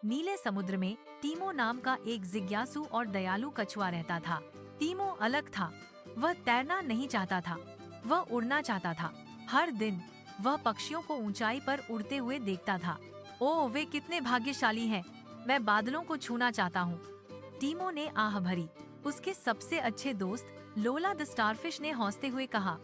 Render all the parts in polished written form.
नीले समुद्र में टीमो नाम का एक जिज्ञासु और दयालु कछुआ रहता था। टीमो अलग था। वह तैरना नहीं चाहता था, वह उड़ना चाहता था। हर दिन वह पक्षियों को ऊंचाई पर उड़ते हुए देखता था। ओह, वे कितने भाग्यशाली हैं! मैं बादलों को छूना चाहता हूँ। टीमो ने आह भरी। उसके सबसे अच्छे दोस्त लोला द स्टारफिश ने हंसते हुए कहा,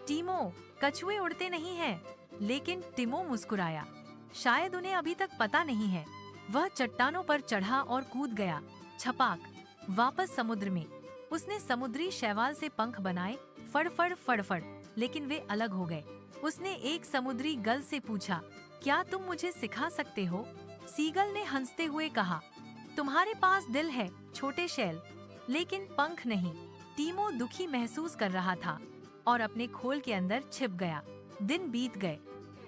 टीमो, कछुए उड़ते नहीं हैं। लेकिन टीमो मुस्कुराया। शायद उन्हें अभी तक पता नहीं है। वह चट्टानों पर चढ़ा और कूद गया। छपाक, वापस समुद्र में। उसने समुद्री शैवाल से पंख बनाए, फड़फड़ फड़फड़, लेकिन वे अलग हो गए। उसने एक समुद्री गल से पूछा, क्या तुम मुझे सिखा सकते हो? सीगल ने हंसते हुए कहा, तुम्हारे पास दिल है छोटे शैल, लेकिन पंख नहीं। टीमो दुखी महसूस कर रहा था और अपने खोल के अंदर छिप गया। दिन बीत गए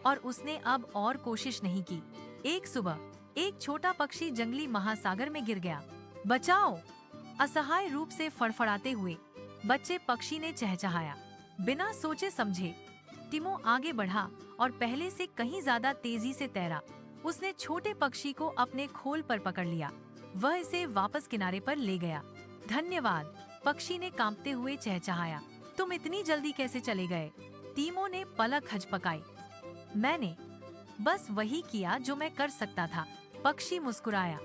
और उसने अब और कोशिश नहीं की। एक सुबह एक छोटा पक्षी जंगली महासागर में गिर गया। बचाओ! असहाय रूप से फड़फड़ाते हुए बच्चे पक्षी ने चहचहाया। बिना सोचे समझे टीमो आगे बढ़ा और पहले से कहीं ज्यादा तेजी से तैरा। उसने छोटे पक्षी को अपने खोल पर पकड़ लिया। वह इसे वापस किनारे पर ले गया। धन्यवाद, पक्षी ने कांपते हुए चहचहाया। तुम इतनी जल्दी कैसे चले गए? टीमो ने पलक हचपकाई। मैंने बस वही किया जो मैं कर सकता था, पक्षी मुस्कुराया।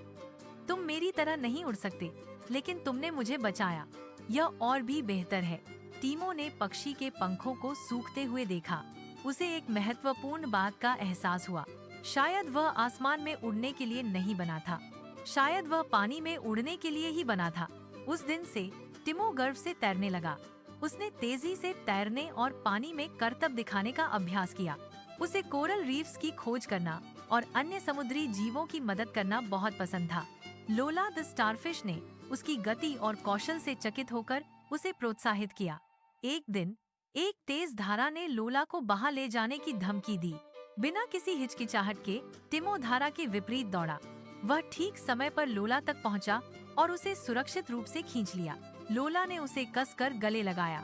तुम मेरी तरह नहीं उड़ सकते, लेकिन तुमने मुझे बचाया। यह और भी बेहतर है। टीमो ने पक्षी के पंखों को सूखते हुए देखा। उसे एक महत्वपूर्ण बात का एहसास हुआ। शायद वह आसमान में उड़ने के लिए नहीं बना था, शायद वह पानी में उड़ने के लिए ही बना था। उस दिन से टीमो गर्व से तैरने लगा। उसने तेजी से तैरने और पानी में करतब दिखाने का अभ्यास किया। उसे कोरल रीफ्स की खोज करना और अन्य समुद्री जीवों की मदद करना बहुत पसंद था। लोला द स्टारफिश ने उसकी गति और कौशल से चकित होकर उसे प्रोत्साहित किया। एक दिन एक तेज धारा ने लोला को बहा ले जाने की धमकी दी। बिना किसी हिचकिचाहट के टीमो धारा के विपरीत दौड़ा। वह ठीक समय पर लोला तक पहुंचा और उसे सुरक्षित रूप से खींच लिया। लोला ने उसे कसकर गले लगाया।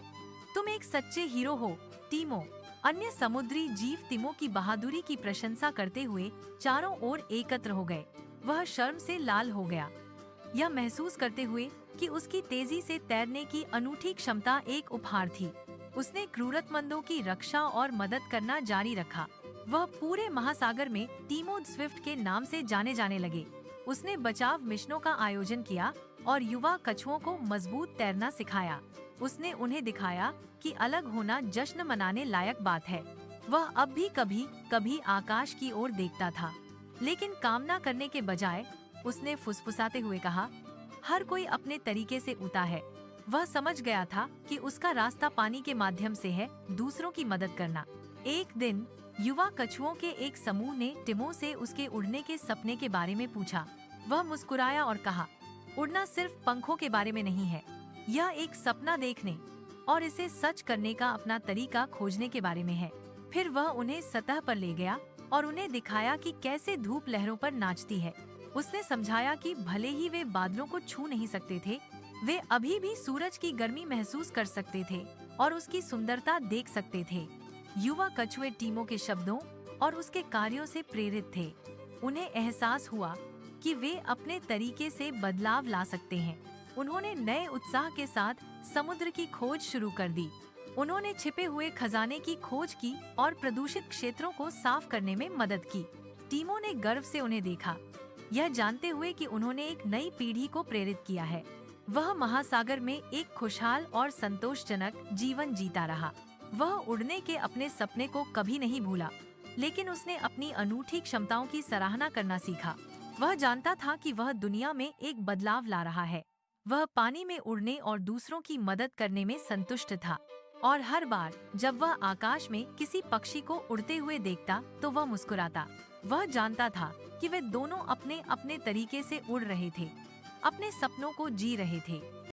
तुम एक सच्चे हीरो हो, टीमो। अन्य समुद्री जीव टीमो की बहादुरी की प्रशंसा करते हुए चारों ओर एकत्र हो गए। वह शर्म से लाल हो गया, यह महसूस करते हुए कि उसकी तेजी से तैरने की अनूठी क्षमता एक उपहार थी। उसने जरूरतमंदों की रक्षा और मदद करना जारी रखा। वह पूरे महासागर में टीमो स्विफ्ट के नाम से जाने जाने लगे। उसने बचाव मिशनों का आयोजन किया और युवा कछुओं को मजबूत तैरना सिखाया। उसने उन्हें दिखाया कि अलग होना जश्न मनाने लायक बात है। वह अब भी कभी कभी आकाश की ओर देखता था, लेकिन कामना करने के बजाय उसने फुसफुसाते हुए कहा, हर कोई अपने तरीके से उड़ता है। वह समझ गया था कि उसका रास्ता पानी के माध्यम से है, दूसरों की मदद करना। एक दिन युवा कछुओं के एक समूह ने टीमो से उसके उड़ने के सपने के बारे में पूछा। वह मुस्कुराया और कहा, उड़ना सिर्फ पंखों के बारे में नहीं है, यह एक सपना देखने और इसे सच करने का अपना तरीका खोजने के बारे में है। फिर वह उन्हें सतह पर ले गया और उन्हें दिखाया कि कैसे धूप लहरों पर नाचती है। उसने समझाया कि भले ही वे बादलों को छू नहीं सकते थे, वे अभी भी सूरज की गर्मी महसूस कर सकते थे और उसकी सुंदरता देख सकते थे। युवा कछुए टीमो के शब्दों और उसके कार्यों से प्रेरित थे। उन्हें एहसास हुआ कि वे अपने तरीके से बदलाव ला सकते हैं। उन्होंने नए उत्साह के साथ समुद्र की खोज शुरू कर दी। उन्होंने छिपे हुए खजाने की खोज की और प्रदूषित क्षेत्रों को साफ करने में मदद की। टीमो ने गर्व से उन्हें देखा, यह जानते हुए कि उन्होंने एक नई पीढ़ी को प्रेरित किया है। वह महासागर में एक खुशहाल और संतोषजनक जीवन जीता रहा। वह उड़ने के अपने सपने को कभी नहीं भूला, लेकिन उसने अपनी अनूठी क्षमताओं की सराहना करना सीखा। वह जानता था कि वह दुनिया में एक बदलाव ला रहा है। वह पानी में उड़ने और दूसरों की मदद करने में संतुष्ट था और हर बार जब वह आकाश में किसी पक्षी को उड़ते हुए देखता तो वह मुस्कुराता। वह जानता था कि वे दोनों अपने अपने तरीके से उड़ रहे थे, अपने सपनों को जी रहे थे।